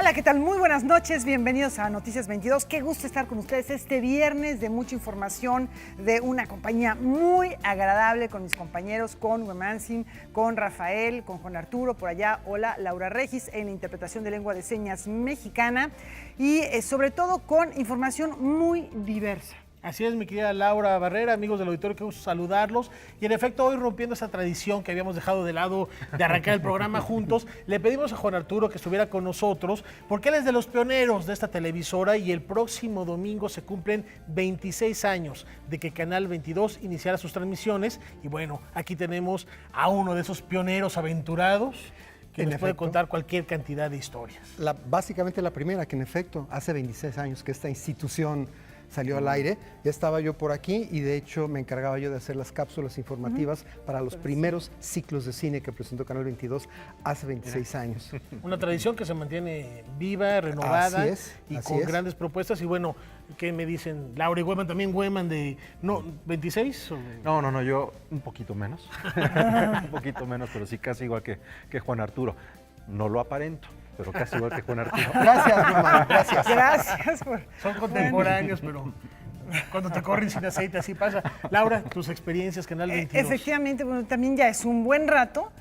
Hola, ¿qué tal? Muy buenas noches, bienvenidos a Noticias 22. Qué gusto estar con ustedes este viernes de mucha información, de una compañía muy agradable con mis compañeros, con Wemansin, con Rafael, con Juan Arturo, por allá, hola, Laura Regis, en la interpretación de lengua de señas mexicana y sobre todo con información muy diversa. Así es, mi querida Laura Barrera, amigos del auditorio, qué gusto saludarlos. Y en efecto, hoy rompiendo esa tradición que habíamos dejado de lado de arrancar el programa juntos, le pedimos a Juan Arturo que estuviera con nosotros, porque él es de los pioneros de esta televisora y el próximo domingo se cumplen 26 años de que Canal 22 iniciara sus transmisiones. Y bueno, aquí tenemos a uno de esos pioneros aventurados que nos puede contar cualquier cantidad de historias. Básicamente la primera, que en efecto, hace 26 años que esta institución salió al aire, ya estaba yo por aquí y de hecho me encargaba yo de hacer las cápsulas informativas para los primeros ciclos de cine que presentó Canal 22 hace 26 años. Una tradición que se mantiene viva, renovada y con grandes propuestas. Y bueno, ¿qué me dicen? Laura y Weman, también Weman de, no, 26? No, yo un poquito menos, un poquito menos, pero sí casi igual que Juan Arturo. No lo aparento, pero casi igual que Juan Arturo. Gracias, hermano, gracias. Gracias. Son contemporáneos, pero cuando te corren sin aceite así pasa. Laura, tus experiencias, Canal 22. Efectivamente, bueno, también ya es un buen rato.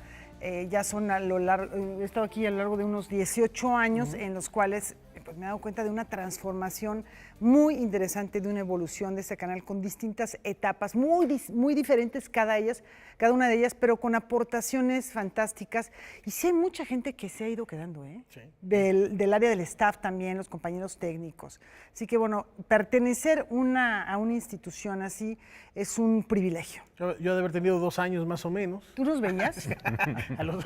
Ya son a lo largo, he estado aquí a lo largo de unos 18 años en los cuales pues, me he dado cuenta de una transformación muy interesante, de una evolución de este canal con distintas etapas, muy diferentes cada una de ellas, pero con aportaciones fantásticas. Y sí hay mucha gente que se ha ido quedando, Sí. del área del staff también, los compañeros técnicos. Así que bueno, pertenecer a una institución así es un privilegio. Yo de haber tenido 2 años más o menos. ¿Tú nos veías? A los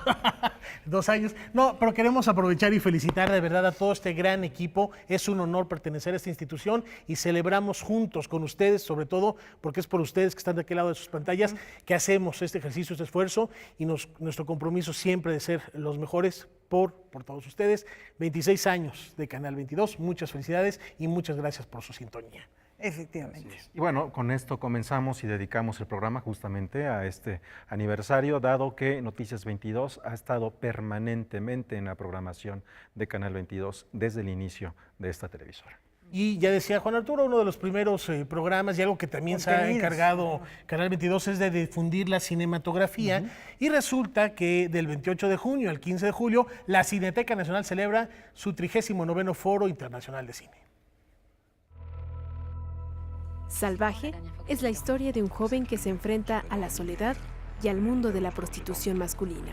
2 años. No, pero queremos aprovechar y felicitar de verdad a todo este gran equipo. Es un honor pertenecer a esta institución y celebramos juntos con ustedes, sobre todo porque es por ustedes que están de aquel lado de sus pantallas, que hacemos este ejercicio, este esfuerzo y nuestro compromiso siempre de ser los mejores por todos ustedes. 26 años de Canal 22. Muchas felicidades y muchas gracias por su sintonía. Efectivamente. Y bueno, con esto comenzamos y dedicamos el programa justamente a este aniversario, dado que Noticias 22 ha estado permanentemente en la programación de Canal 22 desde el inicio de esta televisora. Y ya decía Juan Arturo, uno de los primeros programas y algo que también se ha encargado Canal 22 es de difundir la cinematografía. Y resulta que del 28 de junio al 15 de julio, la Cineteca Nacional celebra su 39º Foro Internacional de Cine. Salvaje es la historia de un joven que se enfrenta a la soledad y al mundo de la prostitución masculina.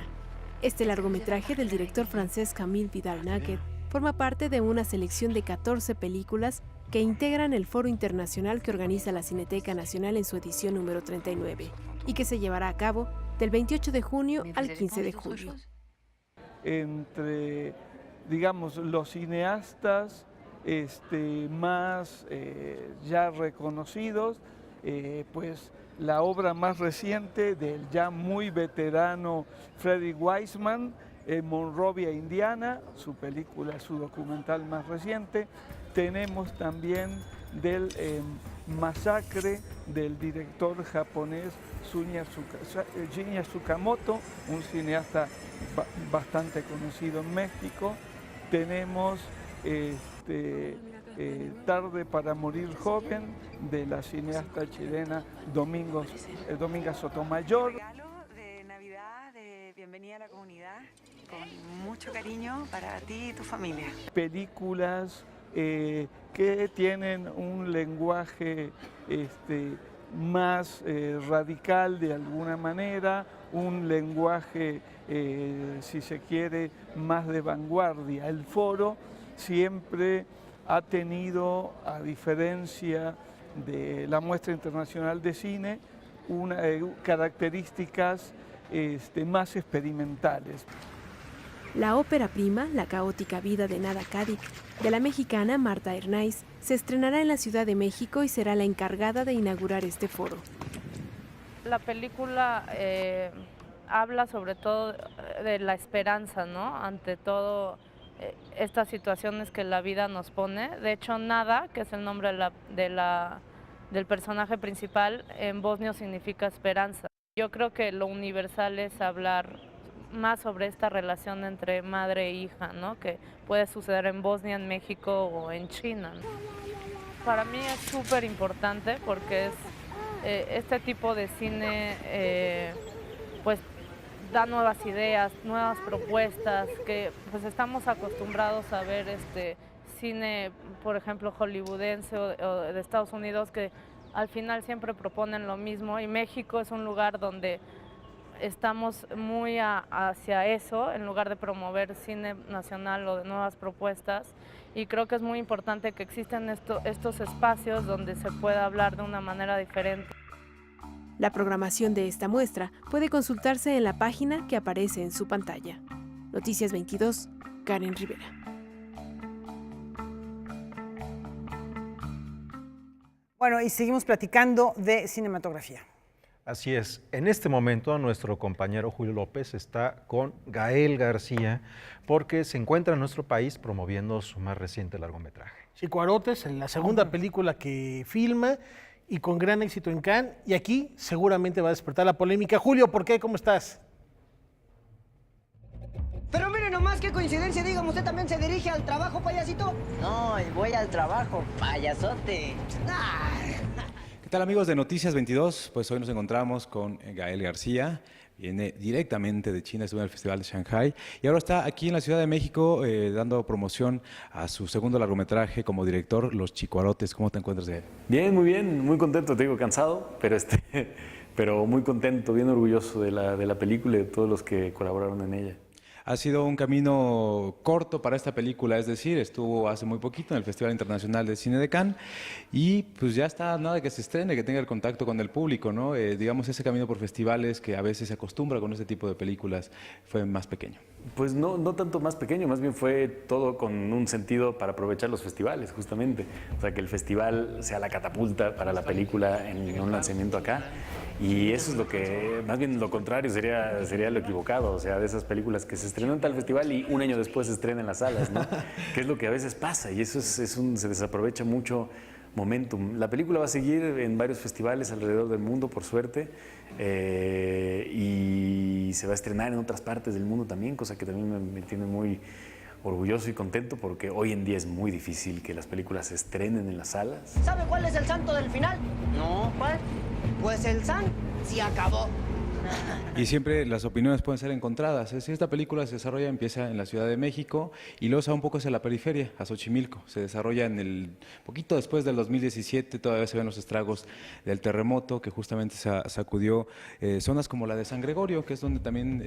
Este largometraje del director francés Camille Vidal-Naquet forma parte de una selección de 14 películas que integran el Foro Internacional que organiza la Cineteca Nacional en su edición número 39 y que se llevará a cabo del 28 de junio al 15 de julio. Entre, digamos, los cineastas más ya reconocidos, pues la obra más reciente del ya muy veterano Freddy Wiseman, Monrovia, Indiana, su película, su documental más reciente. Tenemos también del Masacre del director japonés Shinya Tsukamoto, un cineasta bastante conocido en México. Tenemos Tarde para morir joven, de la cineasta chilena Dominga Sotomayor. Regalo de Navidad, de bienvenida a la comunidad, con mucho cariño para ti y tu familia. Películas que tienen un lenguaje más radical de alguna manera, un lenguaje, si se quiere, más de vanguardia. El foro siempre ha tenido, a diferencia de la Muestra Internacional de Cine, características más experimentales. La ópera prima, La caótica vida de Nada Cádiz, de la mexicana Marta Hernáiz, se estrenará en la Ciudad de México y será la encargada de inaugurar este foro. La película habla sobre todo de la esperanza, ¿no? Ante todo estas situaciones que la vida nos pone. De hecho, Nada, que es el nombre del personaje principal, en bosnio significa esperanza. Yo creo que lo universal es hablar más sobre esta relación entre madre e hija, ¿no? Que puede suceder en Bosnia, en México o en China, ¿no? Para mí es súper importante porque es este tipo de cine pues da nuevas ideas, nuevas propuestas, que pues estamos acostumbrados a ver cine, por ejemplo, hollywoodense o de Estados Unidos, que al final siempre proponen lo mismo, y México es un lugar donde estamos muy hacia eso, en lugar de promover cine nacional o de nuevas propuestas, y creo que es muy importante que existan estos espacios donde se pueda hablar de una manera diferente. La programación de esta muestra puede consultarse en la página que aparece en su pantalla. Noticias 22, Karen Rivera. Bueno, y seguimos platicando de cinematografía. Así es. En este momento nuestro compañero Julio López está con Gael García porque se encuentra en nuestro país promoviendo su más reciente largometraje. Chicuarotes, en la segunda película que filma y con gran éxito en Cannes, y aquí seguramente va a despertar la polémica. Julio, ¿por qué? ¿Cómo estás? Pero mire nomás qué coincidencia, dígame, ¿usted también se dirige al trabajo, payasito? No, voy al trabajo, payasote. ¿Qué tal, amigos de Noticias 22? Pues hoy nos encontramos con Gael García. Viene directamente de China, estuvo en el Festival de Shanghai y ahora está aquí en la Ciudad de México dando promoción a su segundo largometraje como director, Los Chicuarotes. ¿Cómo te encuentras, Gael? Bien, muy bien, muy contento, te digo cansado, pero muy contento, bien orgulloso de la película y de todos los que colaboraron en ella. Ha sido un camino corto para esta película, es decir, estuvo hace muy poquito en el Festival Internacional de Cine de Cannes y pues ya está nada de que se estrene, que tenga el contacto con el público, ¿no? Digamos, ese camino por festivales que a veces se acostumbra con este tipo de películas fue más pequeño. Pues no tanto más pequeño, más bien fue todo con un sentido para aprovechar los festivales, justamente. O sea, que el festival sea la catapulta para la película en un lanzamiento acá. Y eso es lo que, más bien lo contrario, sería lo equivocado. O sea, de esas películas que se estrenan en tal festival y un año después se estrenan en las salas, ¿no? Que es lo que a veces pasa y eso se desaprovecha mucho momentum. La película va a seguir en varios festivales alrededor del mundo, por suerte, y se va a estrenar en otras partes del mundo también, cosa que también me tiene muy orgulloso y contento porque hoy en día es muy difícil que las películas se estrenen en las salas. ¿Sabe cuál es el santo del final? No, ¿cuál? Pues el san se acabó. Y siempre las opiniones pueden ser encontradas. Es decir, esta película se desarrolla, empieza en la Ciudad de México y luego se va un poco hacia la periferia, a Xochimilco. Se desarrolla poquito después del 2017, todavía se ven los estragos del terremoto que justamente sacudió zonas como la de San Gregorio, que es donde también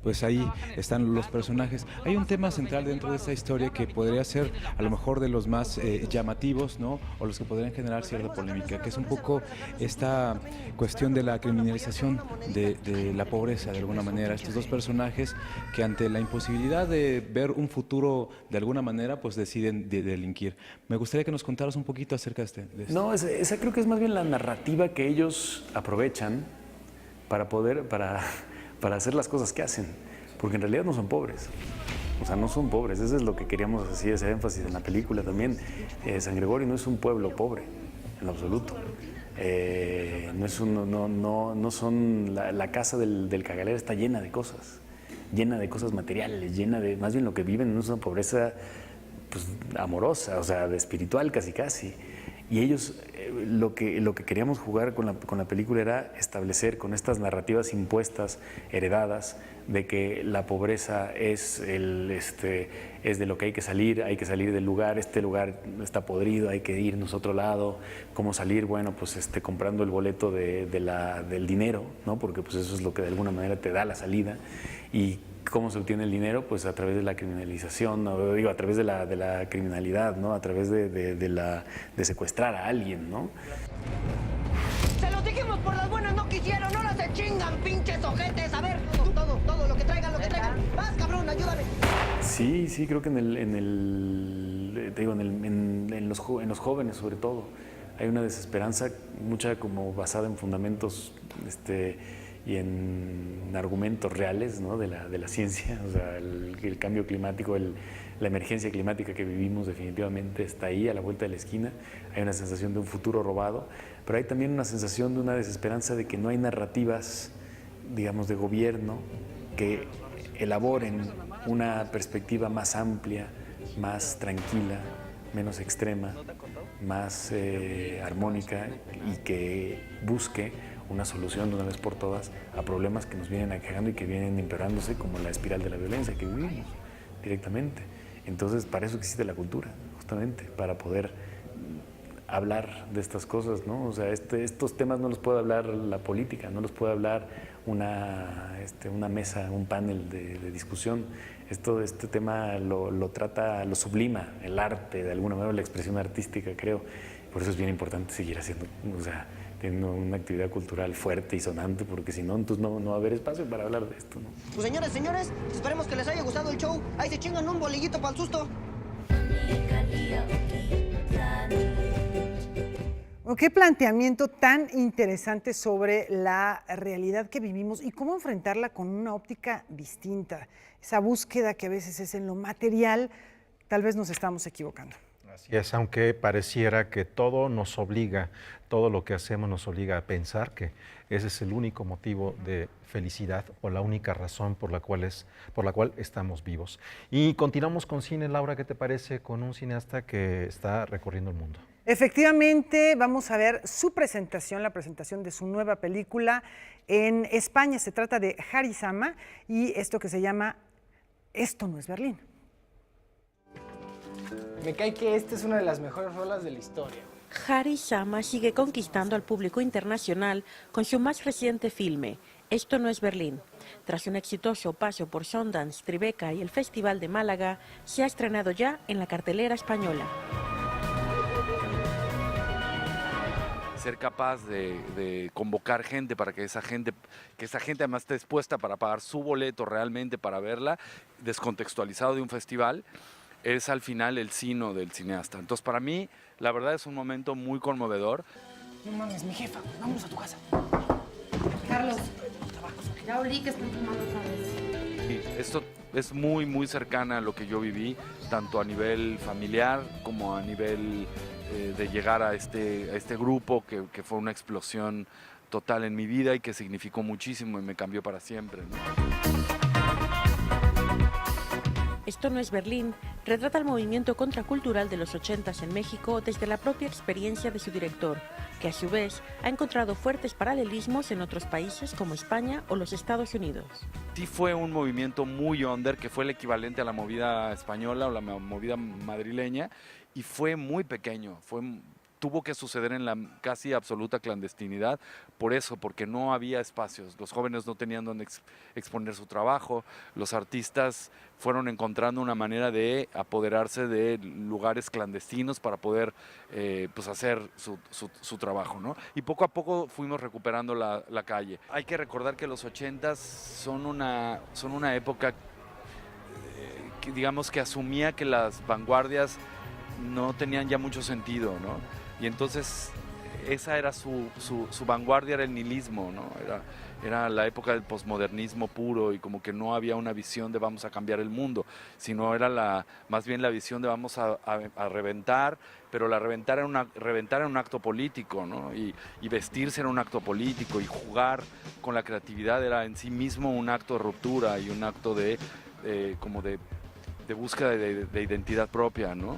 pues ahí están los personajes. Hay un tema central dentro de esta historia que podría ser a lo mejor de los más llamativos, ¿no? O los que podrían generar cierta polémica, que es un poco esta cuestión de la criminalización de la pobreza, de alguna manera. Estos dos personajes que ante la imposibilidad de ver un futuro de alguna manera, pues deciden delinquir. Me gustaría que nos contaras un poquito acerca de esto. No, esa creo que es más bien la narrativa que ellos aprovechan para hacer las cosas que hacen, porque en realidad no son pobres. O sea, no son pobres, eso es lo que queríamos así hacer énfasis en la película también. San Gregorio no es un pueblo pobre, en lo absoluto. No son la casa del cagalero está llena de cosas materiales, más bien lo que viven no es una pobreza pues, amorosa, o sea, de espiritual casi. Y ellos, lo que queríamos jugar con la película era establecer con estas narrativas impuestas, heredadas, de que la pobreza es de lo que hay que salir del lugar, este lugar está podrido, hay que irnos a otro lado. ¿Cómo salir? Bueno, pues comprando el boleto del dinero, ¿no? Porque pues eso es lo que de alguna manera te da la salida. Y ¿cómo se obtiene el dinero? Pues a través de la criminalización, ¿no? Digo, a través de la criminalidad, ¿no? A través de secuestrar a alguien, ¿no? Se los dijimos por las buenas, no quisieron, ahora se chingan, pinches ojetes. A ver, todo, lo que traigan. Vas, cabrón, ayúdame. Sí, creo que en los jóvenes sobre todo, hay una desesperanza, mucha como basada en fundamentos y en argumentos reales, ¿no? de la ciencia. O sea, el cambio climático, la emergencia climática que vivimos definitivamente está ahí, a la vuelta de la esquina. Hay una sensación de un futuro robado, pero hay también una sensación de una desesperanza de que no hay narrativas, digamos, de gobierno que elaboren una perspectiva más amplia, más tranquila, menos extrema, más armónica y que busque una solución de una vez por todas a problemas que nos vienen aquejando y que vienen empeorándose, como la espiral de la violencia que vivimos directamente. Entonces, para eso existe la cultura, justamente, para poder hablar de estas cosas, ¿no? O sea, estos temas no los puede hablar la política, no los puede hablar una mesa, un panel de discusión. Este tema lo trata, lo sublima, el arte, de alguna manera, la expresión artística, creo. Por eso es bien importante seguir haciendo, o sea, teniendo una actividad cultural fuerte y sonante, porque si no, entonces no va a haber espacio para hablar de esto, ¿no? Pues señores, esperemos que les haya gustado el show. Ahí se chingan un bolillito para el susto. Qué planteamiento tan interesante sobre la realidad que vivimos y cómo enfrentarla con una óptica distinta. Esa búsqueda que a veces es en lo material, tal vez nos estamos equivocando. Así es, aunque pareciera que todo nos obliga, todo lo que hacemos nos obliga a pensar que ese es el único motivo de felicidad o la única razón por la cual estamos vivos. Y continuamos con cine. Laura, ¿qué te parece con un cineasta que está recorriendo el mundo? Efectivamente, vamos a ver su presentación, la presentación de su nueva película en España. Se trata de Jari Sama y esto que se llama Esto no es Berlín. Me cae que esta es una de las mejores rolas de la historia. Jari Sama sigue conquistando al público internacional con su más reciente filme, Esto no es Berlín. Tras un exitoso paso por Sundance, Tribeca y el Festival de Málaga, se ha estrenado ya en la cartelera española. Ser capaz de convocar gente para que esa gente además esté dispuesta para pagar su boleto realmente para verla, descontextualizado de un festival, es al final el sino del cineasta. Entonces, para mí, la verdad es un momento muy conmovedor. No mames, mi jefa, vámonos a tu casa. Carlos, ya olí que están tomando otra vez. Sí, esto es muy, muy cercana a lo que yo viví, tanto a nivel familiar como a nivel de llegar a este grupo que fue una explosión total en mi vida y que significó muchísimo y me cambió para siempre, ¿no? Esto no es Berlín retrata el movimiento contracultural de los 80s en México desde la propia experiencia de su director, que a su vez ha encontrado fuertes paralelismos en otros países como España o los Estados Unidos. Sí fue un movimiento muy under, que fue el equivalente a la movida española o la movida madrileña, y fue muy pequeño, tuvo que suceder en la casi absoluta clandestinidad, por eso, porque no había espacios, los jóvenes no tenían donde exponer su trabajo, los artistas fueron encontrando una manera de apoderarse de lugares clandestinos para poder pues hacer su trabajo, ¿no? Y poco a poco fuimos recuperando la calle. Hay que recordar que los 80s son una época que, digamos, que asumía que las vanguardias no tenían ya mucho sentido, ¿no? Y entonces esa era su vanguardia, era el nihilismo, ¿no? Era la época del posmodernismo puro y como que no había una visión de vamos a cambiar el mundo, sino era más bien la visión de vamos a reventar, pero reventar era un acto político, ¿no? Y vestirse era un acto político y jugar con la creatividad era en sí mismo un acto de ruptura y un acto de búsqueda de identidad propia, ¿no?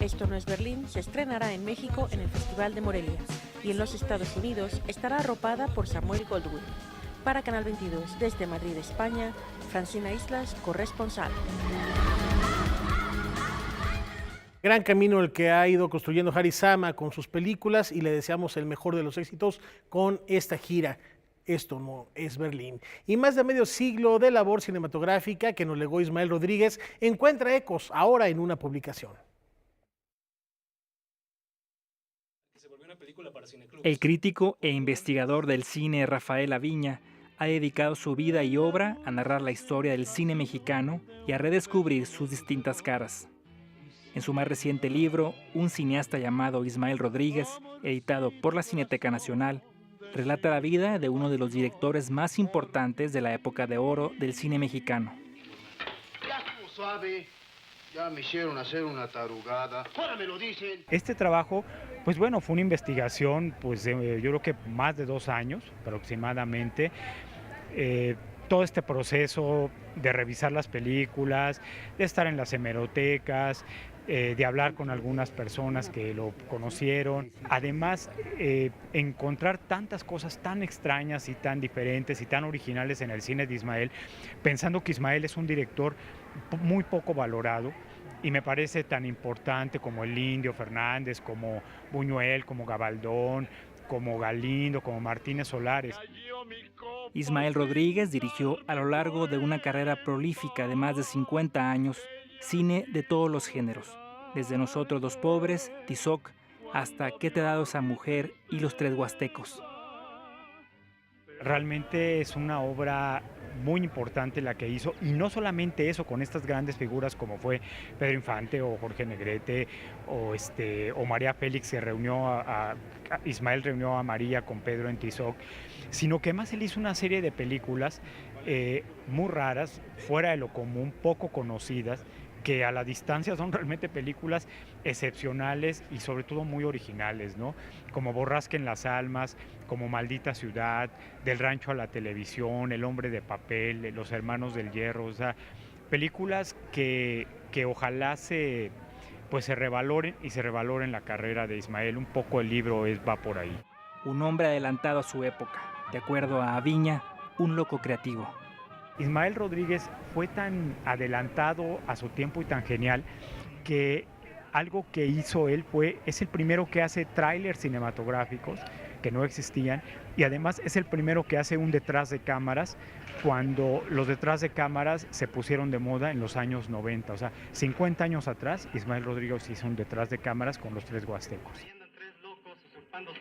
Esto no es Berlín se estrenará en México en el Festival de Morelia y en los Estados Unidos estará arropada por Samuel Goldwyn. Para Canal 22, desde Madrid, España, Francina Islas, corresponsal. Gran camino el que ha ido construyendo Jari Sama con sus películas y le deseamos el mejor de los éxitos con esta gira. Esto no es Berlín. Y más de medio siglo de labor cinematográfica que nos legó Ismael Rodríguez encuentra ecos ahora en una publicación. El crítico e investigador del cine Rafael Aviña ha dedicado su vida y obra a narrar la historia del cine mexicano y a redescubrir sus distintas caras. En su más reciente libro, un cineasta llamado Ismael Rodríguez, editado por la Cineteca Nacional, relata la vida de uno de los directores más importantes de la época de oro del cine mexicano. Suave. Ya me hicieron hacer una tarugada. Ahora me lo dicen. Este trabajo, pues bueno, fue una investigación, pues yo creo que más de 2 años aproximadamente. Todo este proceso de revisar las películas, de estar en las hemerotecas, de hablar con algunas personas que lo conocieron. Además, encontrar tantas cosas tan extrañas y tan diferentes y tan originales en el cine de Ismael, pensando que Ismael es un director muy poco valorado, y me parece tan importante como el Indio Fernández, como Buñuel, como Gabaldón, como Galindo, como Martínez Solares. Ismael Rodríguez dirigió a lo largo de una carrera prolífica de más de 50 años cine de todos los géneros, desde Nosotros los Pobres, Tizoc, hasta ¿Qué te ha dado esa mujer? Y Los Tres Huastecos. Realmente es una obra muy importante la que hizo, y no solamente eso, con estas grandes figuras como fue Pedro Infante o Jorge Negrete o María Félix, que Ismael reunió a María con Pedro en Tizoc, sino que más él hizo una serie de películas muy raras, fuera de lo común, poco conocidas, que a la distancia son realmente películas excepcionales y sobre todo muy originales, ¿no? Como Borrasca en las Almas, como Maldita Ciudad, Del Rancho a la Televisión, El Hombre de Papel, Los Hermanos del Hierro, o sea, películas que ojalá se revaloren y se revaloren la carrera de Ismael. Un poco el libro va por ahí. Un hombre adelantado a su época, de acuerdo a Aviña, un loco creativo. Ismael Rodríguez fue tan adelantado a su tiempo y tan genial que algo que hizo él es el primero que hace tráilers cinematográficos que no existían, y además es el primero que hace un detrás de cámaras cuando los detrás de cámaras se pusieron de moda en los años 90. O sea, 50 años atrás, Ismael Rodríguez hizo un detrás de cámaras con Los Tres Huastecos.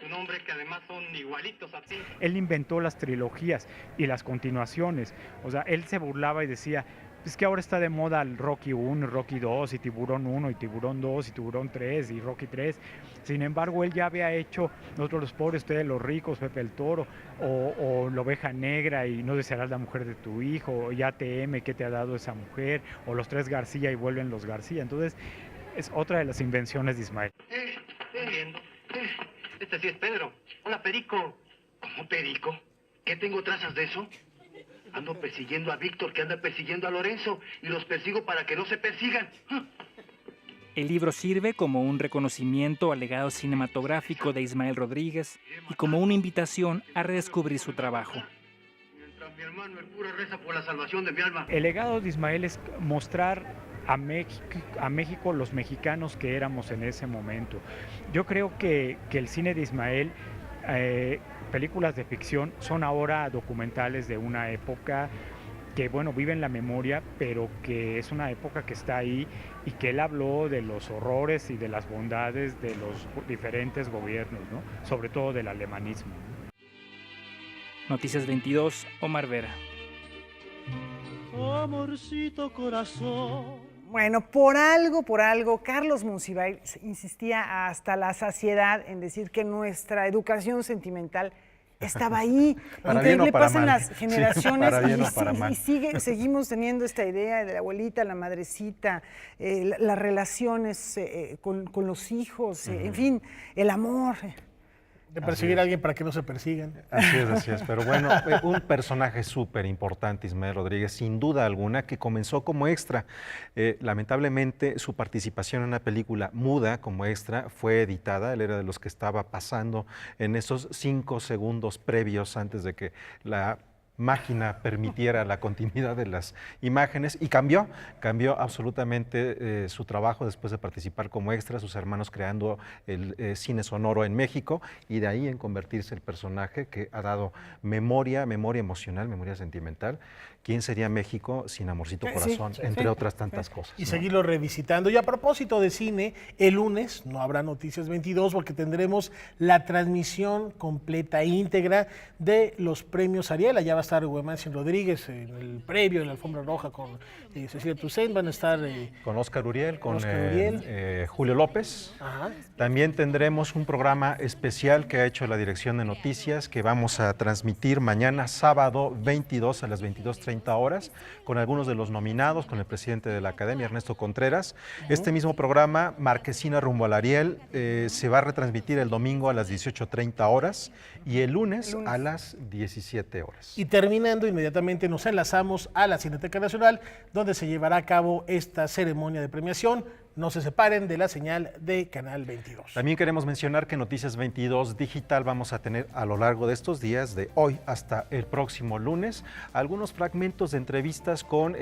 Tu nombre, que además son igualitos a ti. Él inventó las trilogías y las continuaciones. O sea, él se burlaba y decía, es que ahora está de moda el Rocky 1, Rocky 2, y Tiburón 1, y Tiburón 2, y Tiburón 3, y Rocky 3. Sin embargo, él ya había hecho Nosotros los Pobres, Ustedes los Ricos, Pepe el Toro, o La Oveja Negra, y No desearás la mujer de tu hijo, o Ya te ame, ¿qué te ha dado esa mujer? O Los Tres García y vuelven los García. Entonces, es otra de las invenciones de Ismael. Este sí es Pedro. Hola, Perico. ¿Cómo Perico? ¿Qué tengo trazas de eso? Ando persiguiendo a Víctor, que anda persiguiendo a Lorenzo, y los persigo para que no se persigan. El libro sirve como un reconocimiento al legado cinematográfico de Ismael Rodríguez y como una invitación a redescubrir su trabajo. Mientras mi hermano el cura reza por la salvación de mi alma. El legado de Ismael es mostrar a México los mexicanos que éramos en ese momento. Yo creo que el cine de Ismael, películas de ficción, son ahora documentales de una época que, bueno, vive en la memoria, pero que es una época que está ahí, y que él habló de los horrores y de las bondades de los diferentes gobiernos, ¿no? Sobre todo del alemanismo. Noticias 22, Omar Vera. Amorcito corazón. Bueno, por algo, Carlos Monsiváis insistía hasta la saciedad en decir que nuestra educación sentimental estaba ahí. Increíble, pasan las generaciones y seguimos teniendo esta idea de la abuelita, la madrecita, las relaciones con los hijos, en fin, el amor. De perseguir a alguien para que no se persigan. Así es. Pero bueno, un personaje súper importante, Ismael Rodríguez, sin duda alguna, que comenzó como extra. Lamentablemente, su participación en una película muda como extra fue editada. Él era de los que estaba pasando en esos 5 segundos previos antes de que la máquina permitiera la continuidad de las imágenes, y cambió absolutamente su trabajo después de participar como extra, sus hermanos creando el cine sonoro en México, y de ahí en convertirse el personaje que ha dado memoria emocional, memoria sentimental. ¿Quién sería México sin Amorcito Corazón? Entre otras tantas cosas. Y seguirlo revisitando. Y a propósito de cine, el lunes no habrá Noticias 22 porque tendremos la transmisión completa e íntegra de los premios Ariel. Allá va a estar Huemancio Rodríguez en el previo, en la alfombra roja con Cecilia Toussaint. Van a estar con Óscar Uriel, con Julio López. Ajá. También tendremos un programa especial que ha hecho la Dirección de Noticias, que vamos a transmitir mañana sábado 22 a las 22:30 18:30 horas, con algunos de los nominados, con el presidente de la Academia, Ernesto Contreras. Este mismo programa, Marquesina rumbo al Ariel, se va a retransmitir el domingo a las 18:30 horas y el lunes a las 17 horas. Y terminando, inmediatamente nos enlazamos a la Cineteca Nacional, donde se llevará a cabo esta ceremonia de premiación. No se separen de la señal de Canal 22. También queremos mencionar que Noticias 22 Digital vamos a tener a lo largo de estos días, de hoy hasta el próximo lunes, algunos fragmentos de entrevistas con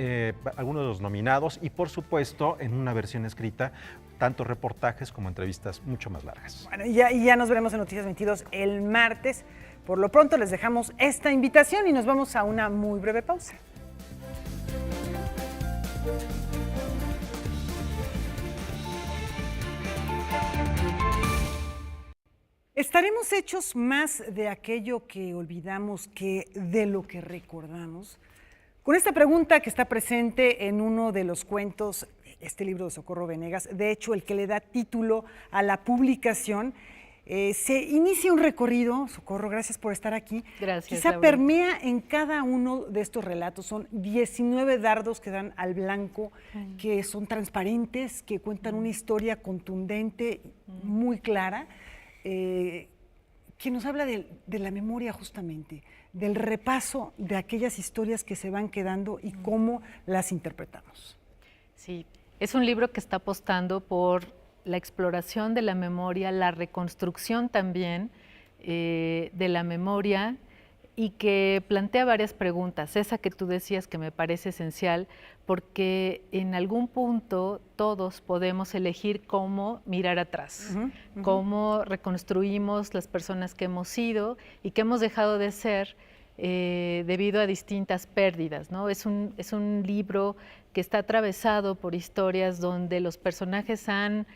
algunos de los nominados y, por supuesto, en una versión escrita, tanto reportajes como entrevistas mucho más largas. Bueno, ya nos veremos en Noticias 22 el martes. Por lo pronto les dejamos esta invitación y nos vamos a una muy breve pausa. ¿Estaremos hechos más de aquello que olvidamos que de lo que recordamos? Con esta pregunta que está presente en uno de los cuentos, este libro de Socorro Venegas, de hecho el que le da título a la publicación, se inicia un recorrido. Socorro, gracias por estar aquí. Gracias, Quizá Laura. permea en cada uno de estos relatos, son 19 dardos que dan al blanco, que son transparentes, que cuentan una historia contundente, muy clara, que nos habla de la memoria justamente, del repaso de aquellas historias que se van quedando y cómo las interpretamos. Sí, es un libro que está apostando por la exploración de la memoria, la reconstrucción también de la memoria y que plantea varias preguntas. Esa que tú decías que me parece esencial, porque en algún punto todos podemos elegir cómo mirar atrás, cómo reconstruimos las personas que hemos sido y que hemos dejado de ser debido a distintas pérdidas, ¿no? Es un libro que está atravesado por historias donde los personajes han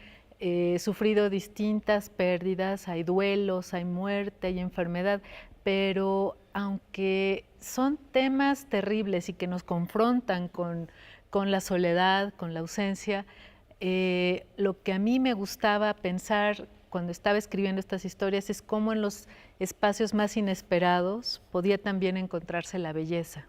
sufrido distintas pérdidas, hay duelos, hay muerte, hay enfermedad, pero aunque son temas terribles y que nos confrontan con la soledad, con la ausencia, lo que a mí me gustaba pensar cuando estaba escribiendo estas historias es cómo en los espacios más inesperados podía también encontrarse la belleza.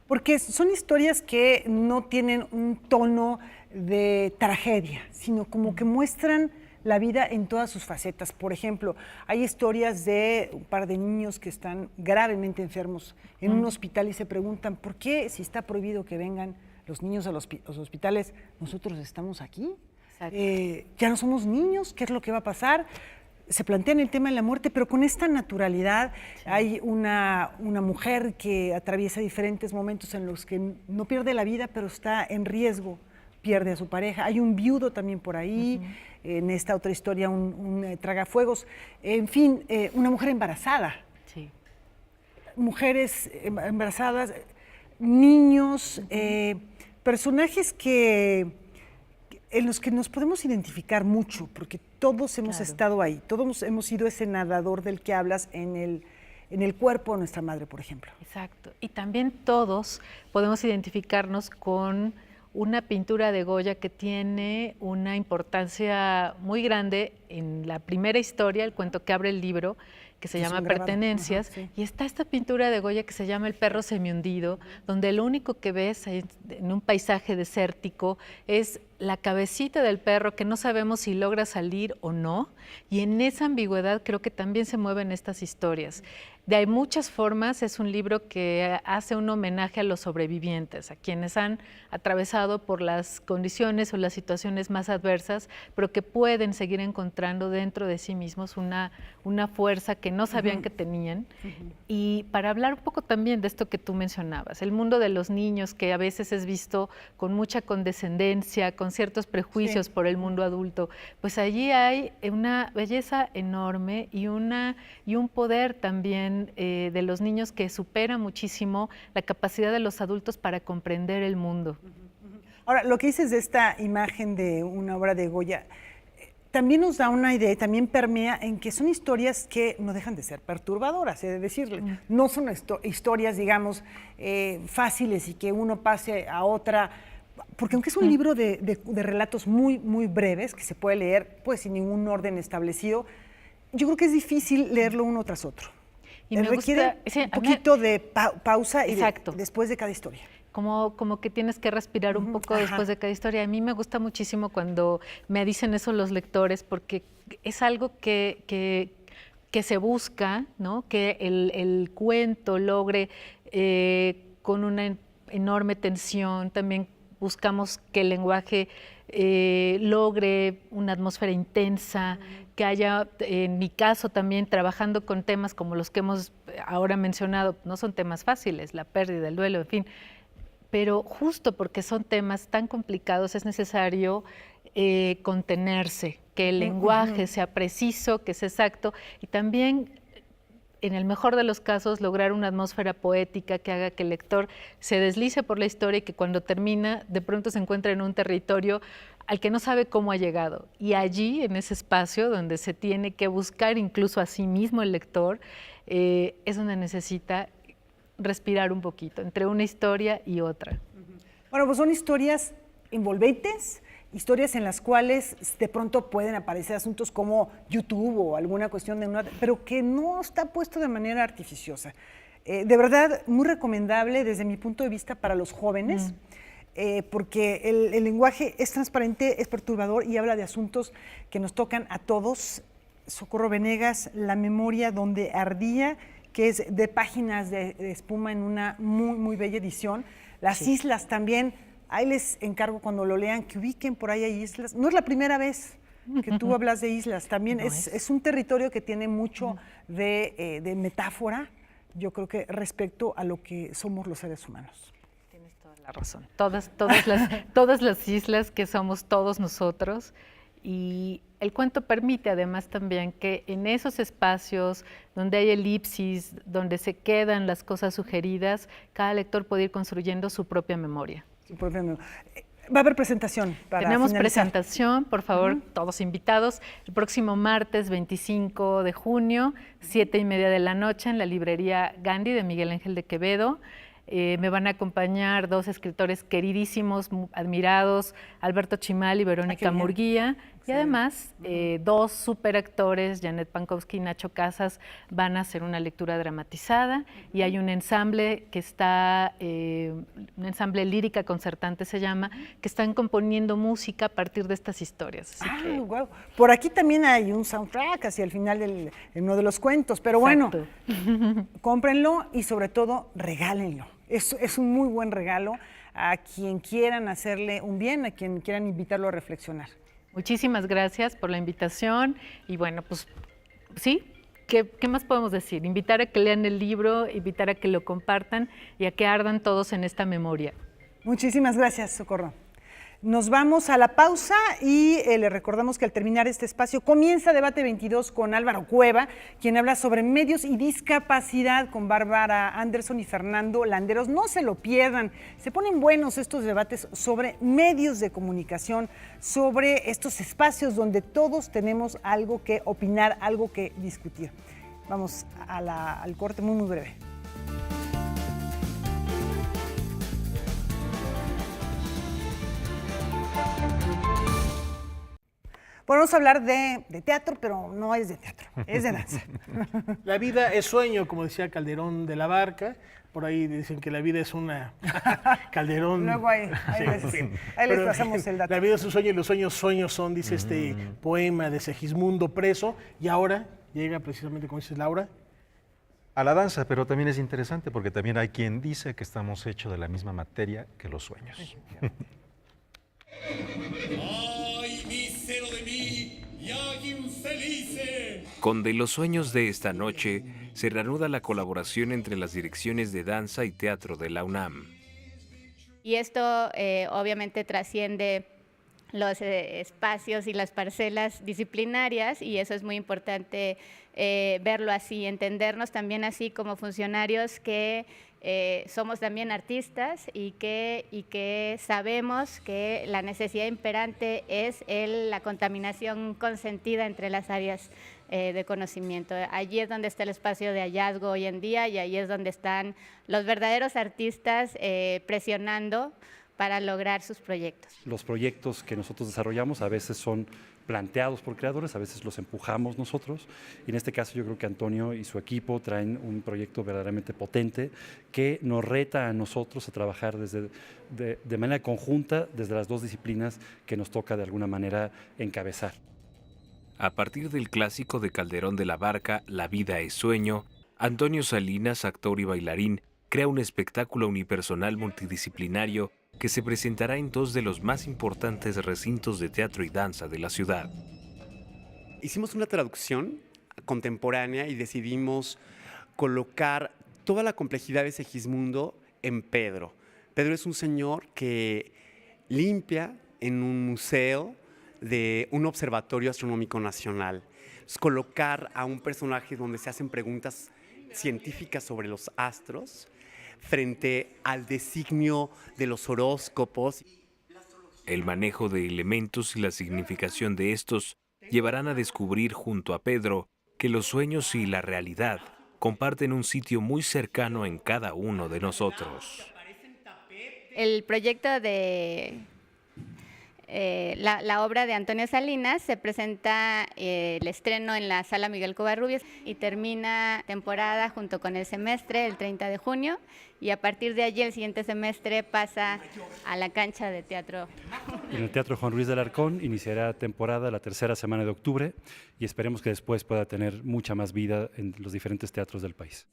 Porque son historias que no tienen un tono de tragedia, sino como que muestran la vida en todas sus facetas. Por ejemplo, hay historias de un par de niños que están gravemente enfermos en un hospital y se preguntan ¿por qué, si está prohibido que vengan los niños a los hospitales, nosotros estamos aquí? Ya no somos niños, ¿qué es lo que va a pasar? Se plantean el tema de la muerte, pero con esta naturalidad. Sí. Hay una mujer que atraviesa diferentes momentos en los que no pierde la vida, pero está en riesgo, pierde a su pareja. Hay un viudo también por ahí, en esta otra historia un tragafuegos. En fin, una mujer embarazada. Sí. Mujeres embarazadas, niños, personajes en los que nos podemos identificar mucho, porque todos hemos estado ahí, todos hemos sido ese nadador del que hablas en el cuerpo de nuestra madre, por ejemplo. Exacto, y también todos podemos identificarnos con una pintura de Goya que tiene una importancia muy grande en la primera historia, el cuento que abre el libro, que se llama Pertenencias, y está esta pintura de Goya que se llama El perro semihundido, donde lo único que ves en un paisaje desértico es la cabecita del perro que no sabemos si logra salir o no, y en esa ambigüedad creo que también se mueven estas historias. De muchas formas es un libro que hace un homenaje a los sobrevivientes, a quienes han atravesado por las condiciones o las situaciones más adversas, pero que pueden seguir encontrando dentro de sí mismos una fuerza que no sabían que tenían. Y para hablar un poco también de esto que tú mencionabas, el mundo de los niños que a veces es visto con mucha condescendencia, con ciertos prejuicios por el mundo adulto, pues allí hay una belleza enorme y un poder también de los niños que supera muchísimo la capacidad de los adultos para comprender el mundo. Ahora, lo que dices de esta imagen de una obra de Goya, también nos da una idea, también permea en que son historias que no dejan de ser perturbadoras, he de decirle. No son historias, digamos, fáciles y que uno pase a otra, porque aunque es un libro de relatos muy, muy breves, que se puede leer pues sin ningún orden establecido, yo creo que es difícil leerlo uno tras otro. Y me requiere gusta, sí, un poquito de pausa y exacto. después de cada historia. Como que tienes que respirar un poco después de cada historia. A mí me gusta muchísimo cuando me dicen eso los lectores, porque es algo que se busca, ¿no? Que el cuento logre con una enorme tensión. También buscamos que el lenguaje logre una atmósfera intensa, que haya, en mi caso también, trabajando con temas como los que hemos ahora mencionado, no son temas fáciles, la pérdida, el duelo, en fin, pero justo porque son temas tan complicados es necesario contenerse, que el lenguaje sea preciso, que sea exacto, y también, en el mejor de los casos, lograr una atmósfera poética que haga que el lector se deslice por la historia y que cuando termina, de pronto se encuentra en un territorio al que no sabe cómo ha llegado. Y allí, en ese espacio donde se tiene que buscar incluso a sí mismo el lector, es donde necesita respirar un poquito entre una historia y otra. Bueno, pues son historias envolventes, historias en las cuales de pronto pueden aparecer asuntos como YouTube o alguna cuestión de una, pero que no está puesto de manera artificiosa. De verdad, muy recomendable desde mi punto de vista para los jóvenes, porque el lenguaje es transparente, es perturbador y habla de asuntos que nos tocan a todos. Socorro Venegas, La memoria donde ardía, que es de páginas de espuma en una muy, muy bella edición. Las islas también, ahí les encargo cuando lo lean que ubiquen, por ahí hay islas. No es la primera vez que tú hablas de islas, también es un territorio que tiene mucho de metáfora, yo creo que respecto a lo que somos los seres humanos. Tienes toda la razón. Todas las islas que somos todos nosotros. Y el cuento permite además también que en esos espacios donde hay elipsis, donde se quedan las cosas sugeridas, cada lector puede ir construyendo su propia memoria. Va a haber presentación para Tenemos finalizar. presentación, por favor, todos invitados, el próximo martes 25 de junio, 7:30 de la noche, en la librería Gandhi de Miguel Ángel de Quevedo. Me van a acompañar dos escritores queridísimos, admirados, Alberto Chimal y Verónica Murguía. Y además, dos superactores, Janet Pankowski y Nacho Casas, van a hacer una lectura dramatizada. Y hay un ensamble que está, un ensamble lírica concertante se llama, que están componiendo música a partir de estas historias. Así que, wow. Por aquí también hay un soundtrack hacia el final de uno de los cuentos, pero bueno, cómprenlo y sobre todo regálenlo. Es un muy buen regalo a quien quieran hacerle un bien, a quien quieran invitarlo a reflexionar. Muchísimas gracias por la invitación y bueno, pues sí, ¿qué más podemos decir? Invitar a que lean el libro, invitar a que lo compartan y a que ardan todos en esta memoria. Muchísimas gracias, Socorro. Nos vamos a la pausa y le recordamos que al terminar este espacio comienza Debate 22 con Álvaro Cueva, quien habla sobre medios y discapacidad con Bárbara Anderson y Fernando Landeros. No se lo pierdan, se ponen buenos estos debates sobre medios de comunicación, sobre estos espacios donde todos tenemos algo que opinar, algo que discutir. Vamos al corte muy, muy breve. Bueno, vamos a hablar de teatro, pero no es de teatro, es de danza. La vida es sueño, como decía Calderón de la Barca. Por ahí dicen que la vida es una Calderón. Luego ahí les pasamos el dato. La vida es un sueño y los sueños son, dice este poema de Segismundo Preso. Y ahora llega precisamente, como dices, Laura, a la danza, pero también es interesante porque también hay quien dice que estamos hechos de la misma materia que los sueños. ¡Ay, mísero de mí, ya infelice! Con De los sueños de esta noche se reanuda la colaboración entre las direcciones de danza y teatro de la UNAM. Y esto obviamente trasciende los espacios y las parcelas disciplinarias y eso es muy importante verlo así, entendernos también así como funcionarios que somos también artistas y que sabemos que la necesidad imperante es la contaminación consentida entre las áreas de conocimiento. Allí es donde está el espacio de hallazgo hoy en día y allí es donde están los verdaderos artistas presionando para lograr sus proyectos. Los proyectos que nosotros desarrollamos a veces son planteados por creadores, a veces los empujamos nosotros, y en este caso yo creo que Antonio y su equipo traen un proyecto verdaderamente potente que nos reta a nosotros a trabajar de manera conjunta desde las dos disciplinas que nos toca de alguna manera encabezar. A partir del clásico de Calderón de la Barca, La vida es sueño, Antonio Salinas, actor y bailarín, crea un espectáculo unipersonal multidisciplinario que se presentará en dos de los más importantes recintos de teatro y danza de la ciudad. Hicimos una traducción contemporánea y decidimos colocar toda la complejidad de Segismundo en Pedro. Pedro es un señor que limpia en un museo de un observatorio astronómico nacional. Es colocar a un personaje donde se hacen preguntas científicas sobre los astros frente al designio de los horóscopos. El manejo de elementos y la significación de estos llevarán a descubrir junto a Pedro que los sueños y la realidad comparten un sitio muy cercano en cada uno de nosotros. El proyecto de la obra de Antonio Salinas se presenta el estreno en la Sala Miguel Covarrubias y termina temporada junto con el semestre el 30 de junio y a partir de allí el siguiente semestre pasa a la cancha de teatro. En el Teatro Juan Ruiz de Alarcón iniciará temporada la tercera semana de octubre y esperemos que después pueda tener mucha más vida en los diferentes teatros del país.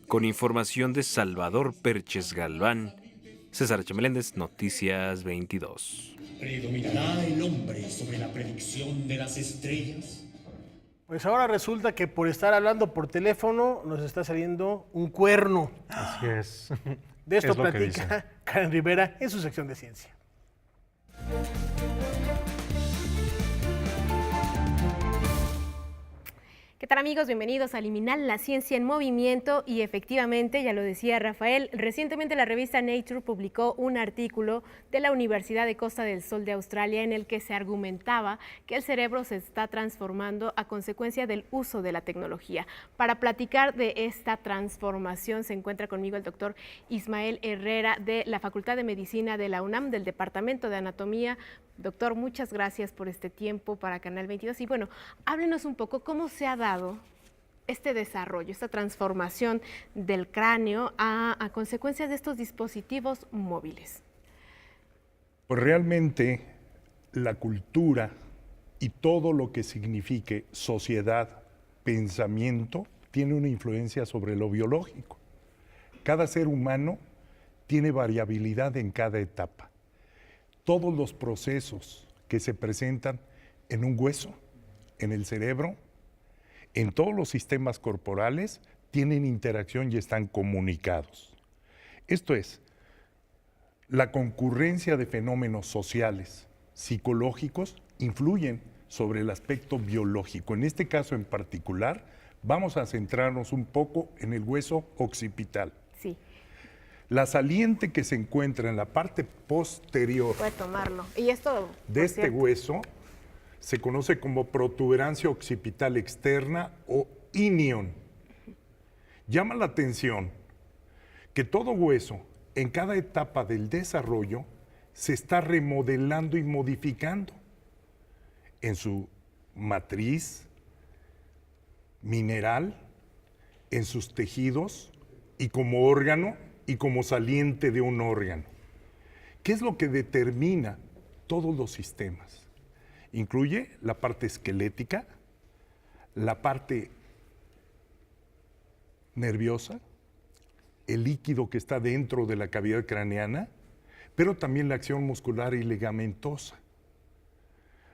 Con información de Salvador Perches Galván, César H. Meléndez, Noticias 22. ¿Predominará el hombre sobre la predicción de las estrellas? Pues ahora resulta que por estar hablando por teléfono nos está saliendo un cuerno. Así es. De esto Es lo que platica dicen. Karen Rivera en su sección de ciencia. ¿Qué tal, amigos? Bienvenidos a Liminal, la ciencia en movimiento. Y efectivamente, ya lo decía Rafael, recientemente la revista Nature publicó un artículo de la Universidad de Costa del Sol de Australia en el que se argumentaba que el cerebro se está transformando a consecuencia del uso de la tecnología. Para platicar de esta transformación se encuentra conmigo el doctor Ismael Herrera de la Facultad de Medicina de la UNAM, del Departamento de Anatomía. Doctor, muchas gracias por este tiempo para Canal 22. Y bueno, háblenos un poco cómo se ha dado este desarrollo, esta transformación del cráneo a consecuencia de estos dispositivos móviles. Pues realmente la cultura y todo lo que signifique sociedad, pensamiento, tiene una influencia sobre lo biológico. Cada ser humano tiene variabilidad en cada etapa. Todos los procesos que se presentan en un hueso, en el cerebro, en todos los sistemas corporales, tienen interacción y están comunicados. Esto es, la concurrencia de fenómenos sociales, psicológicos, influyen sobre el aspecto biológico. En este caso en particular, vamos a centrarnos un poco en el hueso occipital. Sí. La saliente que se encuentra en la parte posterior Puede tomarlo. Y esto, de este hueso se conoce como protuberancia occipital externa o inion. Llama la atención que todo hueso en cada etapa del desarrollo se está remodelando y modificando en su matriz mineral, en sus tejidos y como órgano y como saliente de un órgano. ¿Qué es lo que determina todos los sistemas? Incluye la parte esquelética, la parte nerviosa, el líquido que está dentro de la cavidad craneana, pero también la acción muscular y ligamentosa.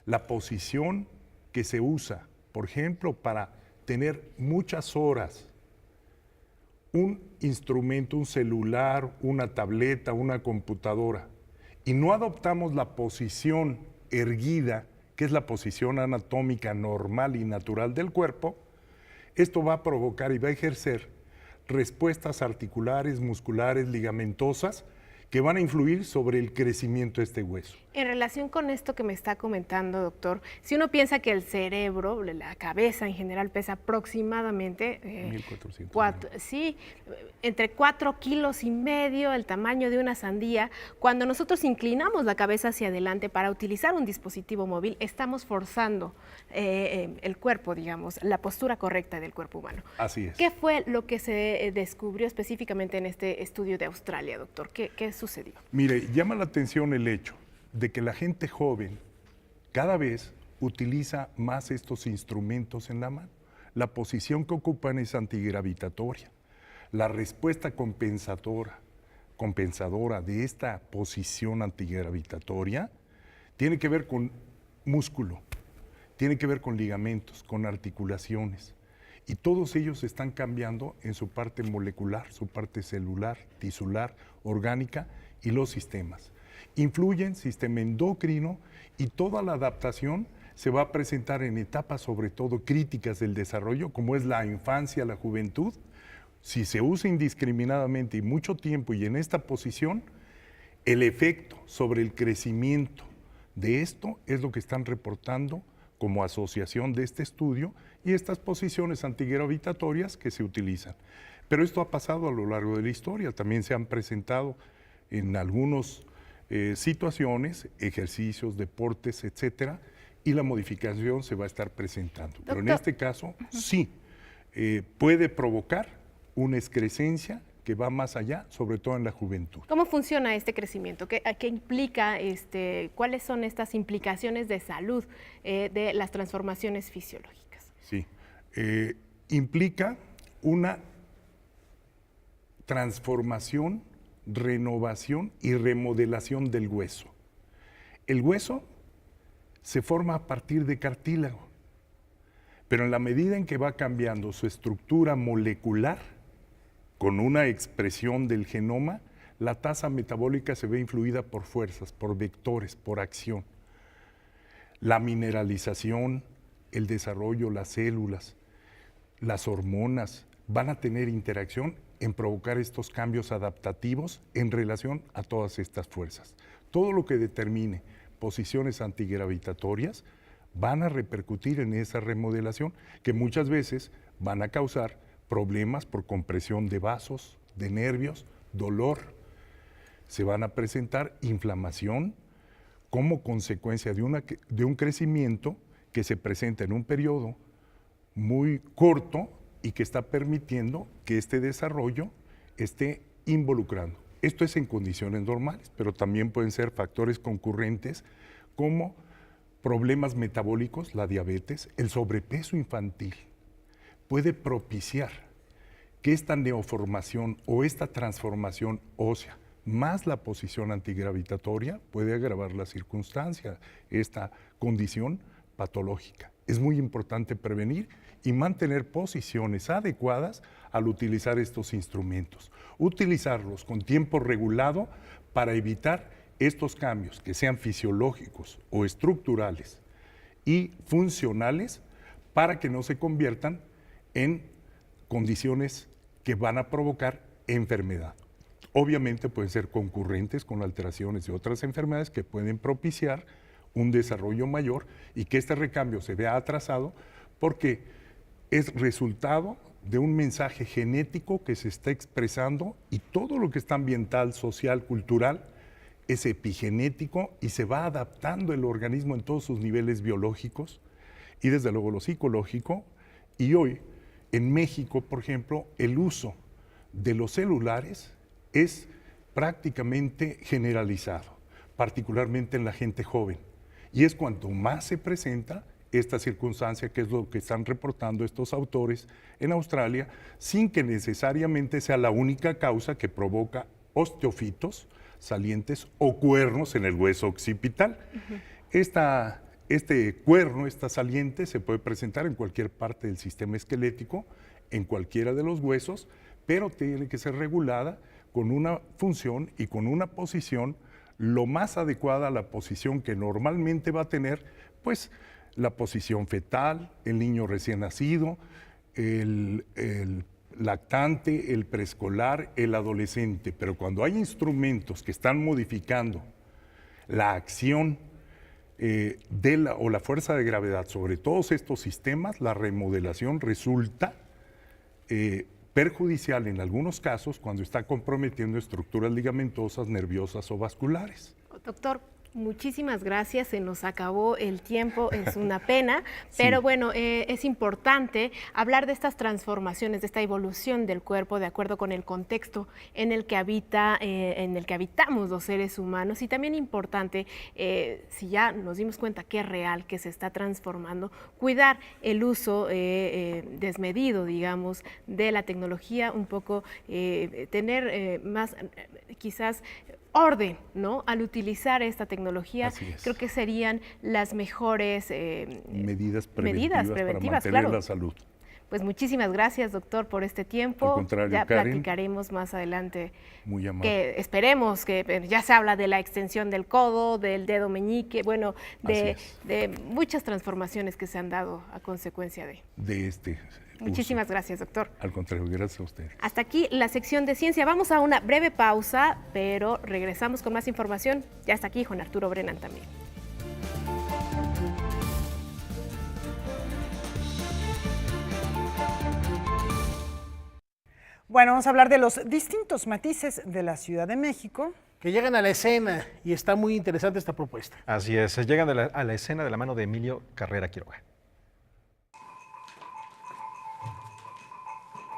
La posición que se usa, por ejemplo, para tener muchas horas un instrumento, un celular, una tableta, una computadora, y no adoptamos la posición erguida, que es la posición anatómica normal y natural del cuerpo, esto va a provocar y va a ejercer respuestas articulares, musculares, ligamentosas, que van a influir sobre el crecimiento de este hueso. En relación con esto que me está comentando, doctor, si uno piensa que el cerebro, la cabeza en general pesa aproximadamente 1.400 entre 4,5 kilos, el tamaño de una sandía, cuando nosotros inclinamos la cabeza hacia adelante para utilizar un dispositivo móvil, estamos forzando el cuerpo, digamos, la postura correcta del cuerpo humano. Así es. ¿Qué fue lo que se descubrió específicamente en este estudio de Australia, doctor? ¿Qué sucedió? Mire, llama la atención el hecho de que la gente joven cada vez utiliza más estos instrumentos en la mano. La posición que ocupan es antigravitatoria. La respuesta compensadora de esta posición antigravitatoria tiene que ver con músculo, tiene que ver con ligamentos, con articulaciones. Y todos ellos están cambiando en su parte molecular, su parte celular, tisular, orgánica y los sistemas. Influyen sistema endocrino y toda la adaptación se va a presentar en etapas sobre todo críticas del desarrollo, como es la infancia, la juventud. Si se usa indiscriminadamente y mucho tiempo y en esta posición, el efecto sobre el crecimiento de esto es lo que están reportando como asociación de este estudio y estas posiciones antigravitatorias que se utilizan. Pero esto ha pasado a lo largo de la historia, también se han presentado en algunas situaciones, ejercicios, deportes, etcétera, y la modificación se va a estar presentando. Doctor. Pero en este caso, sí, puede provocar una excrescencia que va más allá, sobre todo en la juventud. ¿Cómo funciona este crecimiento? ¿Qué implica, cuáles son estas implicaciones de salud de las transformaciones fisiológicas? Sí, implica una transformación, renovación y remodelación del hueso. El hueso se forma a partir de cartílago, pero en la medida en que va cambiando su estructura molecular, con una expresión del genoma, la tasa metabólica se ve influida por fuerzas, por vectores, por acción. La mineralización, el desarrollo, las células, las hormonas van a tener interacción en provocar estos cambios adaptativos en relación a todas estas fuerzas. Todo lo que determine posiciones antigravitatorias van a repercutir en esa remodelación que muchas veces van a causar problemas por compresión de vasos, de nervios, dolor. Se van a presentar inflamación como consecuencia de un crecimiento que se presenta en un periodo muy corto y que está permitiendo que este desarrollo esté involucrando. Esto es en condiciones normales, pero también pueden ser factores concurrentes como problemas metabólicos, la diabetes, el sobrepeso infantil. Puede propiciar que esta neoformación o esta transformación ósea, más la posición antigravitatoria, puede agravar la circunstancia, esta condición patológica. Es muy importante prevenir y mantener posiciones adecuadas al utilizar estos instrumentos. Utilizarlos con tiempo regulado para evitar estos cambios que sean fisiológicos o estructurales y funcionales para que no se conviertan en condiciones que van a provocar enfermedad. Obviamente pueden ser concurrentes con alteraciones de otras enfermedades que pueden propiciar un desarrollo mayor y que este recambio se vea atrasado porque es resultado de un mensaje genético que se está expresando y todo lo que está ambiental, social, cultural es epigenético y se va adaptando el organismo en todos sus niveles biológicos y desde luego lo psicológico. Y hoy en México, por ejemplo, el uso de los celulares es prácticamente generalizado, particularmente en la gente joven. Y es cuanto más se presenta esta circunstancia, que es lo que están reportando estos autores en Australia, sin que necesariamente sea la única causa que provoca osteofitos, salientes o cuernos en el hueso occipital. Este cuerno, esta saliente, se puede presentar en cualquier parte del sistema esquelético, en cualquiera de los huesos, pero tiene que ser regulada con una función y con una posición lo más adecuada a la posición que normalmente va a tener, pues la posición fetal, el niño recién nacido, el lactante, el preescolar, el adolescente, pero cuando hay instrumentos que están modificando la acción o la fuerza de gravedad sobre todos estos sistemas, la remodelación resulta perjudicial en algunos casos cuando está comprometiendo estructuras ligamentosas, nerviosas o vasculares. Doctor, muchísimas gracias, se nos acabó el tiempo, es una pena, pero bueno, es importante hablar de estas transformaciones, de esta evolución del cuerpo de acuerdo con el contexto en el que habitamos los seres humanos, y también importante, si ya nos dimos cuenta que es real, que se está transformando, cuidar el uso desmedido, digamos, de la tecnología, un poco tener más, quizás, orden, ¿no? Al utilizar esta tecnología, creo que serían las mejores medidas preventivas para mantener claro. la salud. Pues muchísimas gracias, doctor, por este tiempo. Al contrario, ya Karen, platicaremos más adelante. Muy amable. Que esperemos que ya se habla de la extensión del codo, del dedo meñique, bueno, de muchas transformaciones que se han dado a consecuencia de este. Muchísimas gracias, doctor. Al contrario, gracias a ustedes. Hasta aquí la sección de ciencia. Vamos a una breve pausa, pero regresamos con más información. Ya está aquí Juan Arturo Brennan también. Bueno, vamos a hablar de los distintos matices de la Ciudad de México. Que llegan a la escena y está muy interesante esta propuesta. Así es, llegan a la escena de la mano de Emilio Carrera Quiroga.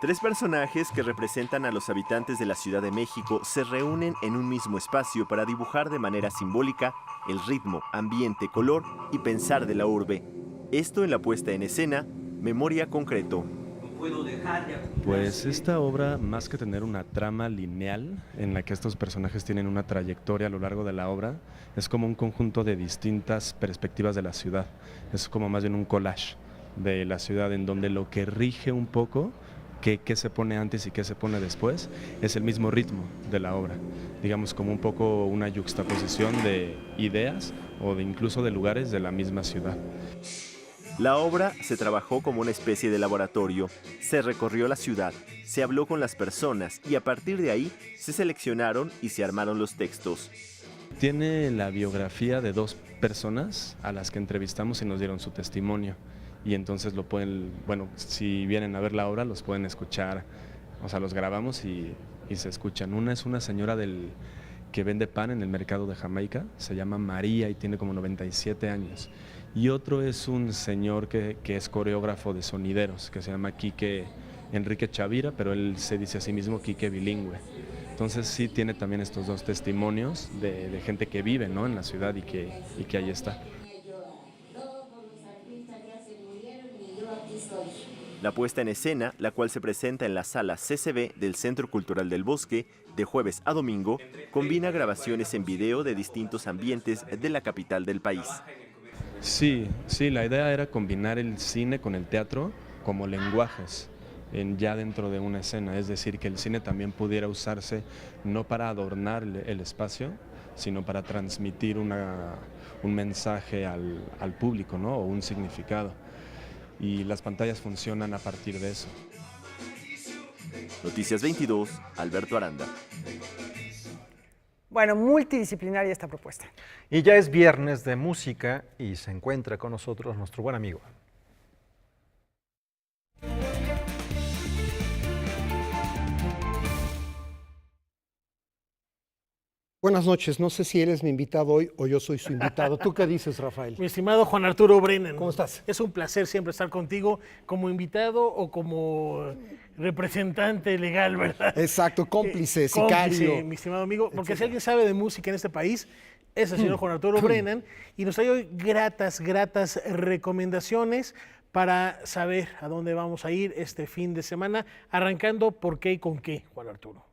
3 personajes que representan a los habitantes de la Ciudad de México se reúnen en un mismo espacio para dibujar de manera simbólica el ritmo, ambiente, color y pensar de la urbe. Esto en la puesta en escena, Memoria Concreto. Pues esta obra, más que tener una trama lineal en la que estos personajes tienen una trayectoria a lo largo de la obra, es como un conjunto de distintas perspectivas de la ciudad. Es como más bien un collage de la ciudad en donde lo que rige un poco qué se pone antes y qué se pone después, es el mismo ritmo de la obra. Digamos como un poco una yuxtaposición de ideas o de incluso de lugares de la misma ciudad. La obra se trabajó como una especie de laboratorio. Se recorrió la ciudad, se habló con las personas y a partir de ahí se seleccionaron y se armaron los textos. Tiene la biografía de 2 personas a las que entrevistamos y nos dieron su testimonio. Y entonces lo pueden, bueno, si vienen a ver la obra, los pueden escuchar, o sea, los grabamos y se escuchan. Una es una señora que vende pan en el mercado de Jamaica, se llama María y tiene como 97 años. Y otro es un señor que es coreógrafo de sonideros, que se llama Quique Enrique Chavira, pero él se dice a sí mismo Quique Bilingüe. Entonces sí tiene también estos 2 testimonios de gente que vive, ¿no?, en la ciudad y que ahí está. La puesta en escena, la cual se presenta en la sala CCB del Centro Cultural del Bosque, de jueves a domingo, combina grabaciones en video de distintos ambientes de la capital del país. Sí, la idea era combinar el cine con el teatro como lenguajes ya dentro de una escena, es decir, que el cine también pudiera usarse no para adornar el espacio, sino para transmitir un mensaje al público, ¿no?, o un significado. Y las pantallas funcionan a partir de eso. Noticias 22, Alberto Aranda. Bueno, multidisciplinaria esta propuesta. Y ya es viernes de música y se encuentra con nosotros nuestro buen amigo. Buenas noches, no sé si eres mi invitado hoy o yo soy su invitado. ¿Tú qué dices, Rafael? Mi estimado Juan Arturo Brennan. ¿Cómo estás? Es un placer siempre estar contigo como invitado o como representante legal, ¿verdad? Exacto, cómplice, sicario. Mi estimado amigo, porque si alguien sabe de música en este país, es el señor Juan Arturo Brennan, y nos trae hoy gratas recomendaciones para saber a dónde vamos a ir este fin de semana, arrancando por qué y con qué, Juan Arturo.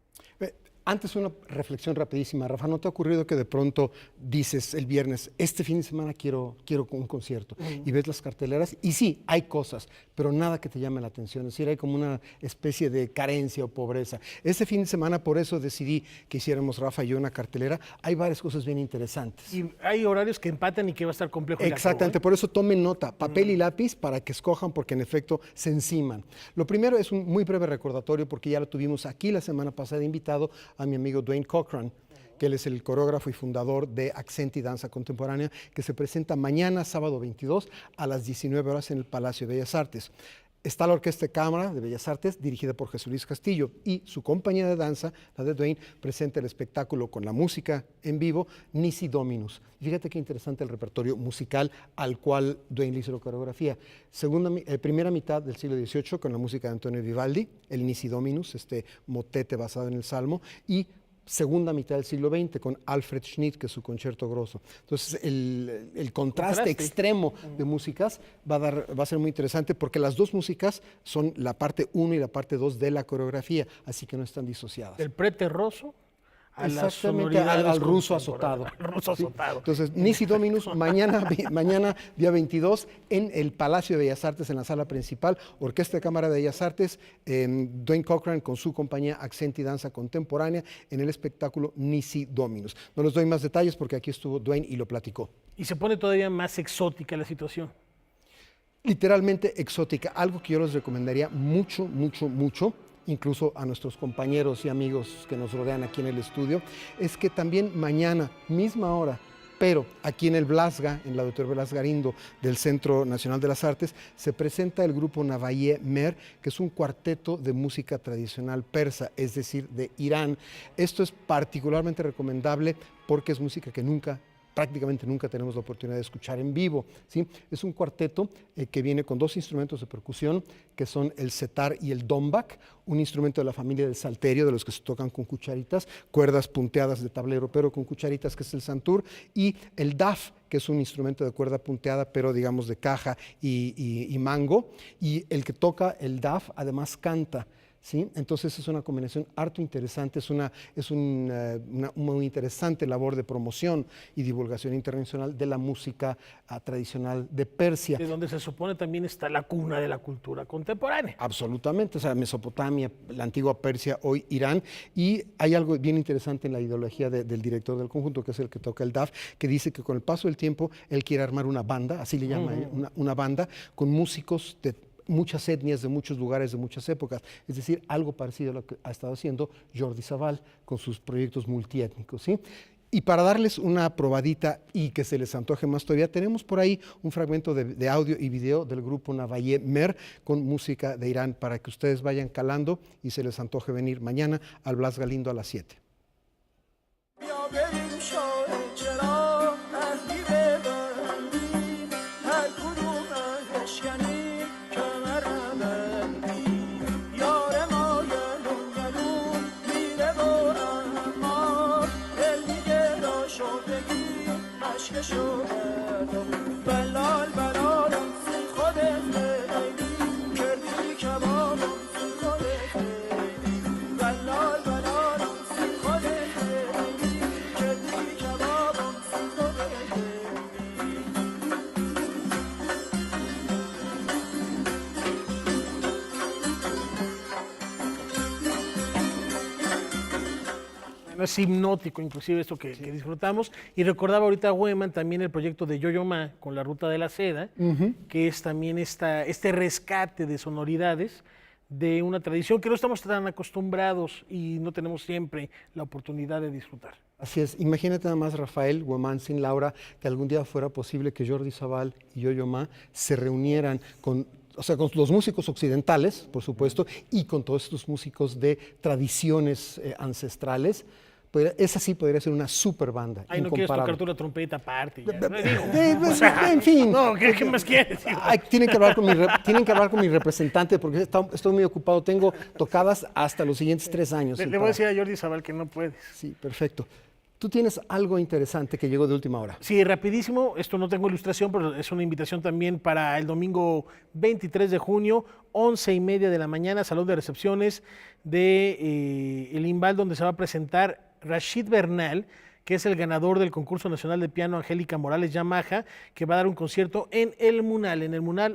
Antes una reflexión rapidísima, Rafa, ¿no te ha ocurrido que de pronto dices el viernes, este fin de semana quiero un concierto, y ves las carteleras y sí, hay cosas, pero nada que te llame la atención, es decir, hay como una especie de carencia o pobreza. Este fin de semana por eso decidí que hiciéramos Rafa y yo una cartelera, hay varias cosas bien interesantes. Y hay horarios que empatan y que va a estar complejo. Exactamente, por eso tomen nota, papel y lápiz para que escojan porque en efecto se enciman. Lo primero es un muy breve recordatorio porque ya lo tuvimos aquí la semana pasada invitado a mi amigo Dwayne Cochran, que él es el coreógrafo y fundador de Accent y Danza Contemporánea, que se presenta mañana, sábado 22, a las 19 horas en el Palacio de Bellas Artes. Está la Orquesta de Cámara de Bellas Artes, dirigida por Jesús Luis Castillo, y su compañía de danza, la de Dwayne, presenta el espectáculo con la música en vivo, Nisi Dominus. Fíjate qué interesante el repertorio musical al cual Dwayne le hizo la coreografía. Primera mitad del siglo XVIII con la música de Antonio Vivaldi, el Nisi Dominus, este motete basado en el Salmo, y segunda mitad del siglo XX con Alfred Schnitt, que es su concierto grosso. Entonces, el contraste extremo de músicas va a ser muy interesante porque las dos músicas son la parte 1 y la parte 2 de la coreografía, así que no están disociadas. El preterroso a exactamente al ruso azotado. Al ruso azotado. Entonces, Nisi Dominus, mañana día 22, en el Palacio de Bellas Artes, en la sala principal, Orquesta de Cámara de Bellas Artes, Dwayne Cochran con su compañía Accent y Danza Contemporánea, en el espectáculo Nisi Dominus. No les doy más detalles porque aquí estuvo Dwayne y lo platicó. Y se pone todavía más exótica la situación. Literalmente exótica, algo que yo les recomendaría mucho, incluso a nuestros compañeros y amigos que nos rodean aquí en el estudio, es que también mañana, misma hora, pero aquí en el Blasga, en el Auditorio Blas Garindo del Centro Nacional de las Artes, se presenta el grupo Navaye Mer, que es un cuarteto de música tradicional persa, es decir, de Irán. Esto es particularmente recomendable porque es música que prácticamente nunca tenemos la oportunidad de escuchar en vivo, ¿sí? Es un cuarteto que viene con dos instrumentos de percusión, que son el setar y el dombak, un instrumento de la familia del salterio, de los que se tocan con cucharitas, cuerdas punteadas de tablero, pero con cucharitas, que es el santur, y el daf, que es un instrumento de cuerda punteada, pero digamos de caja y mango, y el que toca el daf además canta. ¿Sí? Entonces es una combinación harto interesante, es una muy interesante labor de promoción y divulgación internacional de la música tradicional de Persia. De donde se supone también está la cuna de la cultura contemporánea. Absolutamente, o sea, Mesopotamia, la antigua Persia, hoy Irán, y hay algo bien interesante en la ideología del director del conjunto, que es el que toca el daf, que dice que con el paso del tiempo él quiere armar una banda, así le llama, una banda con músicos de muchas etnias, de muchos lugares, de muchas épocas. Es decir, algo parecido a lo que ha estado haciendo Jordi Savall con sus proyectos multiétnicos, ¿sí? Y para darles una probadita y que se les antoje más todavía, tenemos por ahí un fragmento de audio y video del grupo Navaye Mer con música de Irán para que ustedes vayan calando y se les antoje venir mañana al Blas Galindo a las 7. Es hipnótico, inclusive esto que disfrutamos. Y recordaba ahorita a Hueman también el proyecto de Yo-Yo Ma con la Ruta de la Seda, que es también este rescate de sonoridades de una tradición que no estamos tan acostumbrados y no tenemos siempre la oportunidad de disfrutar. Así es, imagínate nada más, Rafael, Hueman, sin Laura, que algún día fuera posible que Jordi Savall y Yo-Yo Ma se reunieran con los músicos occidentales, por supuesto, y con todos estos músicos de tradiciones ancestrales. Esa sí podría ser una super banda. Ay, no quieres tocar tú la trompeta aparte. En fin. No, ¿qué más quieres? Tienen que hablar con mi representante porque estoy muy ocupado. Tengo tocadas hasta los siguientes 3 años. Le voy a decir a Jordi Savall que no puedes. Sí, perfecto. Tú tienes algo interesante que llegó de última hora. Sí, rapidísimo, esto no tengo ilustración, pero es una invitación también para el domingo 23 de junio, 11:30 de la mañana, salón de recepciones de el Imbal, donde se va a presentar Rashid Bernal, que es el ganador del concurso nacional de piano Angélica Morales Yamaha, que va a dar un concierto en el Munal,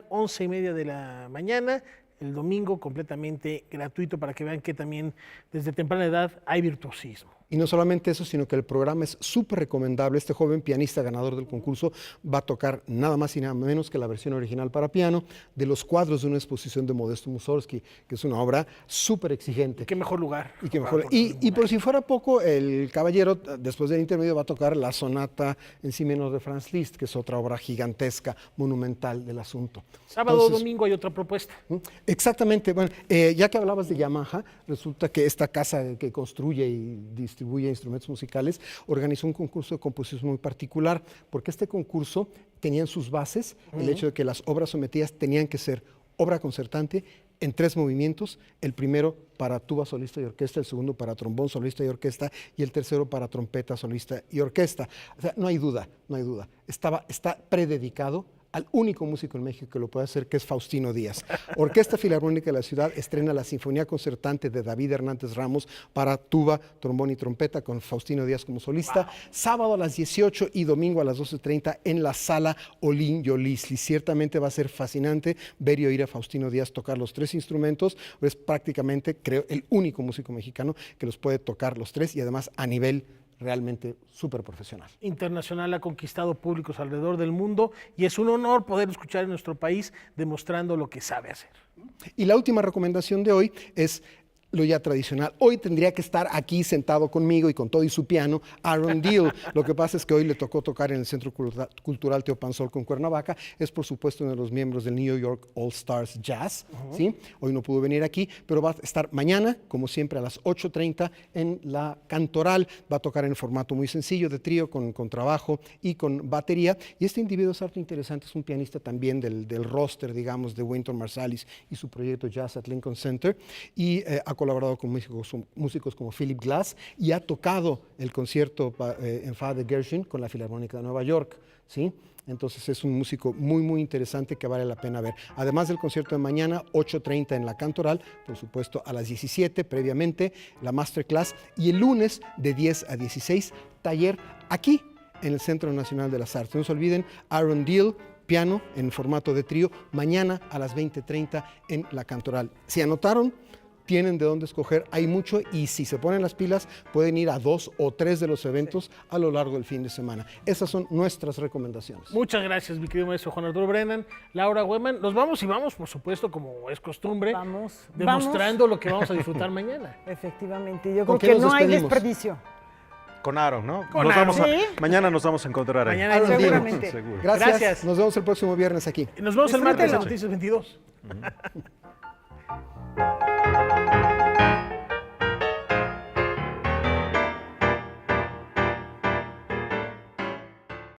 11:30 de la mañana, el domingo, completamente gratuito, para que vean que también desde temprana edad hay virtuosismo. Y no solamente eso, sino que el programa es súper recomendable. Este joven pianista ganador del concurso va a tocar nada más y nada menos que la versión original para piano de los cuadros de una exposición de Modesto Mussorgsky, que es una obra súper exigente. Qué mejor lugar. Y, qué mejor, y por si fuera poco, el caballero, después del intermedio, va a tocar la sonata en si menor de Franz Liszt, que es otra obra gigantesca, monumental del asunto. Sábado o domingo hay otra propuesta. Exactamente. Bueno, ya que hablabas de Yamaha, resulta que esta casa que construye y distribuye instrumentos musicales organizó un concurso de composición muy particular, porque este concurso tenía en sus bases el hecho de que las obras sometidas tenían que ser obra concertante en 3 movimientos, el primero para tuba solista y orquesta, el segundo para trombón solista y orquesta y el tercero para trompeta solista y orquesta. O sea, no hay duda. Está prededicado al único músico en México que lo puede hacer, que es Faustino Díaz. Orquesta Filarmónica de la Ciudad estrena la Sinfonía Concertante de David Hernández Ramos para tuba, trombón y trompeta, con Faustino Díaz como solista. Wow. Sábado a las 18 y domingo a las 12:30 en la Sala Olin Yolisli. Ciertamente va a ser fascinante ver y oír a Faustino Díaz tocar los 3 instrumentos. Es prácticamente, creo, el único músico mexicano que los puede tocar los 3 y además a nivel realmente súper profesional. Internacional, ha conquistado públicos alrededor del mundo y es un honor poder escuchar en nuestro país demostrando lo que sabe hacer. Y la última recomendación de hoy es lo ya tradicional. Hoy tendría que estar aquí sentado conmigo y con todo y su piano Aaron Deal. Lo que pasa es que hoy le tocó tocar en el Centro Cultural Teopanzol con Cuernavaca. Es por supuesto uno de los miembros del New York All Stars Jazz. ¿Sí? Hoy no pudo venir aquí, pero va a estar mañana, como siempre, a las 8:30 en la Cantoral. Va a tocar en formato muy sencillo de trío, con trabajo y con batería. Y este individuo es harto interesante, es un pianista también del roster, digamos, de Wynton Marsalis y su proyecto Jazz at Lincoln Center. Y ha colaborado con músicos como Philip Glass y ha tocado el concierto en fa de Gershwin con la Filarmónica de Nueva York, ¿sí? Entonces es un músico muy, muy interesante que vale la pena ver. Además del concierto de mañana, 8:30 en la Cantoral, por supuesto a las 17 previamente, la Masterclass, y el lunes de 10 a 16, taller aquí en el Centro Nacional de las Artes. No se olviden, Aaron Deal, piano en formato de trío, mañana a las 20:30 en la Cantoral. ¿Se anotaron? Tienen de dónde escoger, hay mucho, y si se ponen las pilas pueden ir a 2 o 3 de los eventos a lo largo del fin de semana. Esas son nuestras recomendaciones. Muchas gracias, mi querido maestro Juan Arturo Brennan, Laura Weman. Nos vamos y vamos, por supuesto, como es costumbre, demostrando lo que vamos a disfrutar mañana. Efectivamente, yo creo que no hay desperdicio. Con Aaron, ¿no? Mañana nos vamos a encontrar ahí. Mañana seguramente. Gracias. Nos vemos el próximo viernes aquí. Nos vemos el martes en Noticias 22.